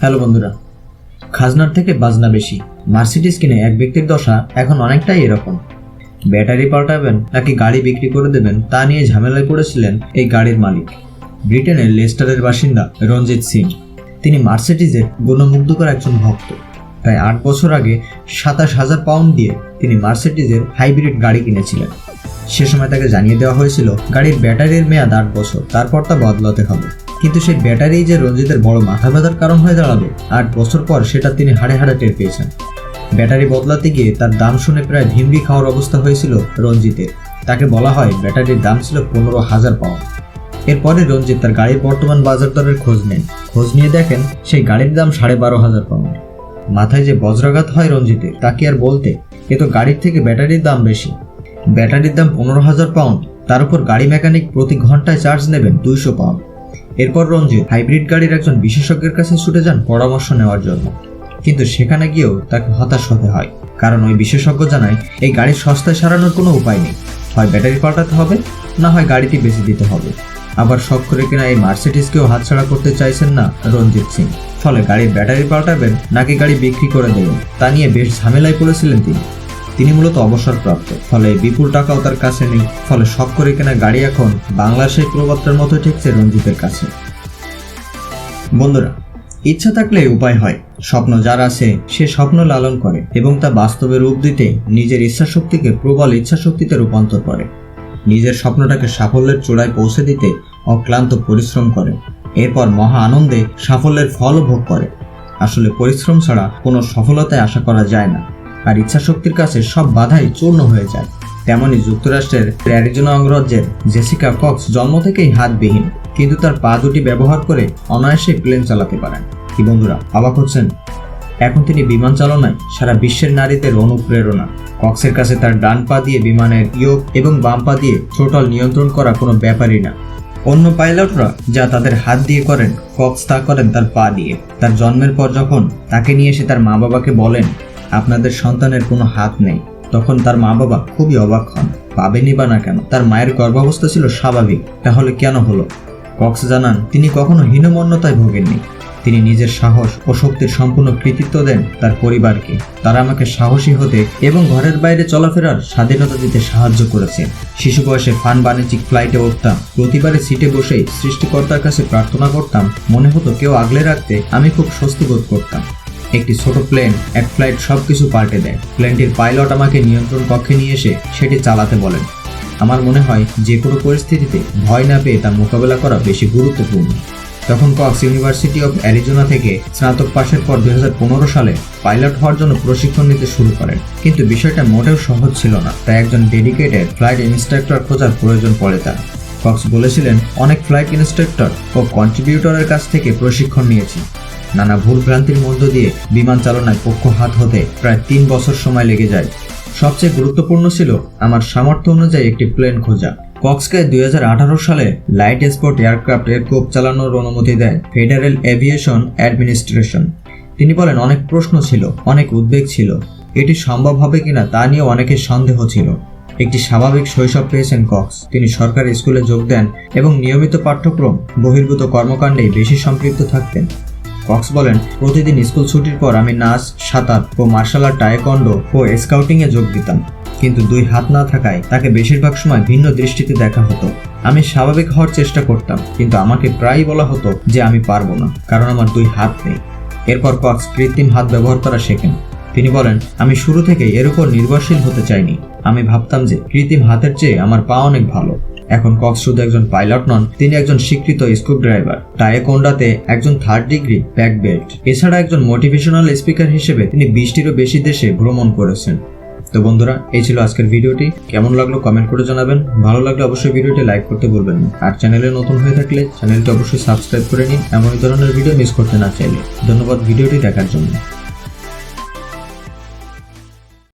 Hello বন্ধুরা, খাজনার থেকে বাজনা বেশি। মার্সিডিজ কিনে এক ব্যক্তির দশা এখন অনেকটাই এরকম। ব্যাটারি পাল্টাবেন নাকি গাড়ি বিক্রি করে দেবেন তা নিয়ে ঝামেলায় পড়েছিলেন এই গাড়ির মালিক, ব্রিটেনের লেস্টারের বাসিন্দা রঞ্জিত সিং। তিনি মার্সিডিজের গুণমুগ্ধকর একজন ভক্ত। প্রায় 8 বছর আগে 27,000 পাউন্ড দিয়ে তিনি মার্সিডিজের হাইব্রিড গাড়ি কিনেছিলেন। সে সময় তাকে জানিয়ে দেওয়া হয়েছিল গাড়ির ব্যাটারির মেয়াদ 8 বছর, তারপর তা বদলাতে হবে। কিন্তু সেই ব্যাটারি যে রঞ্জিতের বড় মাথা ব্যথার কারণ হয়ে দাঁড়াবে, 8 বছর পর সেটা তিনি হাড়ে হাড়ে টের পেয়েছেন। ব্যাটারি বদলাতে গিয়ে তার দাম শুনে প্রায় ভিমড়ি খাওয়ার অবস্থা হয়েছিল রঞ্জিতের। তাকে বলা হয় ব্যাটারির দাম ছিল 15,000 পাউন্ড। এরপরে রঞ্জিত তার গাড়ির বর্তমান বাজার দরের খোঁজ নেন। খোঁজ নিয়ে দেখেন সেই গাড়ির দাম 12,500 পাউন্ড। মাথায় যে বজ্রাঘাত হয় রঞ্জিতের, তা কি আর বলতে। এ তো গাড়ির থেকে ব্যাটারির দাম বেশি। ব্যাটারির দাম 15,000 পাউন্ড, তার উপর গাড়ি মেকানিক প্রতি ঘন্টায় চার্জ নেবেন 200 পাউন্ড। এরপর রঞ্জিত হাইব্রিড গাড়ির একজন বিশেষজ্ঞের কাছে ছুটে যান পরামর্শ নেওয়ার জন্য। কিন্তু সেখানে গিয়েও তাকে হতাশ হতে হয়, কারণ ওই বিশেষজ্ঞ জানায় এই গাড়ির সস্তায় সারানোর কোনো উপায় নেই। হয় ব্যাটারি পাল্টাতে হবে, না হয় গাড়িটি বেচে দিতে হবে। আবার শখ করে কিনা এই মার্সিডিজকেও হাতছাড়া করতে চাইছেন না রঞ্জিত সিং। ফলে গাড়ির ব্যাটারি পাল্টাবেন নাকি গাড়ি বিক্রি করে দেবেন তা নিয়ে বেশ ঝামেলায় পড়েছিলেন তিনি মূলত অবসরপ্রাপ্ত, ফলে বিপুল টাকাও তার কাছে নেই। ফলে শখ করে কেনা গাড়ি এখন বাংলাদেশের প্রবক্তার মতো ঠেকছে রঞ্জিতের কাছে। বন্ধুরা, ইচ্ছা থাকলে উপায় হয়। স্বপ্ন যার আছে সে স্বপ্ন লালন করে এবং তা বাস্তবে রূপ দিতে নিজের ইচ্ছাশক্তিকে প্রবল ইচ্ছাশক্তিতে রূপান্তর করে। নিজের স্বপ্নটাকে সাফল্যের চূড়ায় পৌঁছে দিতে অক্লান্ত পরিশ্রম করে। এরপর মহা আনন্দে সাফল্যের ফলও ভোগ করে। আসলে পরিশ্রম ছাড়া কোনো সফলতায় আশা করা যায় না, আর ইচ্ছাশক্তির কাছে সব বাধাই চূর্ণ হয়ে যায়। তেমনি যুক্তরাষ্ট্রের অ্যারিজোনা অঙ্গরাজ্যের জেসিকা ফক্স জন্ম থেকেই হাতবিহীন, কিন্তু তার পা দুটি ব্যবহার করে অনায়াসে প্লেন চালাতে পারেন। কি বন্ধুরা, অবাক হচ্ছেন? এখন তিনি বিমান চালনায় সারা বিশ্বের নারীদের অনুপ্রেরণা। কক্সের কাছে তার ডান পা দিয়ে বিমানের ইয়োক এবং বাম পা দিয়ে থ্রোটল নিয়ন্ত্রণ করা কোনো ব্যাপারই না। অন্য পাইলটরা যা তাদের হাত দিয়ে করেন, কক্স তা করেন তার পা দিয়ে। তার জন্মের পর যখন তাকে নিয়ে এসে তার মা বাবাকে বলেন আপনাদের সন্তানের কোনো হাত নেই, তখন তার মা বাবা খুবই অবাক হন। পাবেনই বা না কেন? তার মায়ের গর্ভাবস্থা ছিল স্বাভাবিক, তাহলে কেন হলো? কক্স জানান তিনি কখনো হীনমন্যতায় ভোগেননি। তিনি নিজের সাহস ও শক্তির সম্পূর্ণ কৃতিত্ব দেন তার পরিবারকে। তারা আমাকে সাহসী হতে এবং ঘরের বাইরে চলাফেরার স্বাধীনতা দিতে সাহায্য করেছে। শিশু বয়সে ফান বাণিজ্যিক ফ্লাইটে উঠতাম, প্রতিবারে সিটে বসেই সৃষ্টিকর্তার কাছে প্রার্থনা করতাম। মনে হতো কেউ আগলে রাখতে আমি খুব স্বস্তি বোধ করতাম। একটি ছোট প্লেন, এক ফ্লাইট সবকিছু পাল্টে দেয়। প্লেনটির পাইলট আমাকে নিয়ন্ত্রণ কক্ষে নিয়ে এসে সেটি চালাতে বলেন। আমার মনে হয় যে কোনো পরিস্থিতিতে ভয় না পেয়ে তা মোকাবেলা করা বেশি গুরুত্বপূর্ণ। তখন কক্স ইউনিভার্সিটি অফ অ্যারিজোনা থেকে স্নাতক পাশের পর 2015 সালে পাইলট হওয়ার জন্য প্রশিক্ষণ নিতে শুরু করেন। কিন্তু বিষয়টা মোটেও সহজ ছিল না, তাই একজন ডেডিকেটেড ফ্লাইট ইনস্ট্রাক্টর খোঁজার প্রয়োজন পড়ে তার। কক্স বলেছিলেন, অনেক ফ্লাইট ইনস্ট্রাক্টর ও কন্ট্রিবিউটরের কাছ থেকে প্রশিক্ষণ নিয়েছি। নানা ভুল ভ্রান্তির মধ্য দিয়ে বিমান চালনায় পক্ষ হাত হতে প্রায় 3 বছর সময় লেগে যায়। সবচেয়ে গুরুত্বপূর্ণ ছিল আমার সামর্থ্য অনুযায়ী একটি প্লেন খোঁজা। কক্সকে 2018 সালে লাইট স্পোর্ট এয়ারক্রাফট এয়ারক্রাফট চালানোর অনুমতি দেয় ফেডারেল এভিয়েশন অ্যাডমিনিস্ট্রেশন। তিনি বলেন অনেক প্রশ্ন ছিল, অনেক উদ্বেগ ছিল। এটি সম্ভব হবে কিনা তা নিয়ে অনেকের সন্দেহ ছিল। একটি স্বাভাবিক শৈশব পেয়েছেন কক্স। তিনি সরকারি স্কুলে যোগ দেন এবং নিয়মিত পাঠ্যক্রম বহির্ভূত কর্মকাণ্ডে বেশি সম্পৃক্ত থাকতেন। কক্স বলেন, প্রতিদিন স্কুল ছুটির পর আমি নাচ, সাঁতার ও মার্শাল আর্ট, টাইকোয়ান্ডো ও স্কাউটিংয়ে যোগ দিতাম। কিন্তু 2 হাত না থাকায় তাকে বেশিরভাগ সময় ভিন্ন দৃষ্টিতে দেখা হতো। আমি স্বাভাবিক হওয়ার চেষ্টা করতাম, কিন্তু আমাকে প্রায়ই বলা হতো যে আমি পারবো না, কারণ আমার 2 হাত নেই। এরপর কক্স কৃত্রিম হাত ব্যবহার করা শেখেন। তিনি বলেন, আমি শুরু থেকে এর উপর নির্ভরশীল হতে চাইনি। আমি ভাবতাম যে কৃত্রিম হাতের চেয়ে আমার পা অনেক ভালো। এখন কক্স শুধু একজন পাইলট নন, তিনি একজন স্বীকৃত স্কুব ড্রাইভার, টাইকোয়ান্ডোতে একজন 3rd ডিগ্রি ব্ল্যাক বেল্ট। এছাড়া একজন মোটিভেশনাল স্পিকার হিসেবে তিনি 20টিরও বেশি দেশে ভ্রমণ করেছেন। তো বন্ধুরা, এই ছিল আজকের ভিডিওটি। কেমন লাগলো কমেন্ট করে জানাবেন। ভালো লাগলে অবশ্যই ভিডিওটি লাইক করতে ভুলবেন না। আর চ্যানেলে নতুন হয়ে থাকলে চ্যানেলটি অবশ্যই সাবস্ক্রাইব করে নিন, এমন ধরনের ভিডিও মিস করতে না চাইলে। ধন্যবাদ ভিডিওটি দেখার জন্য।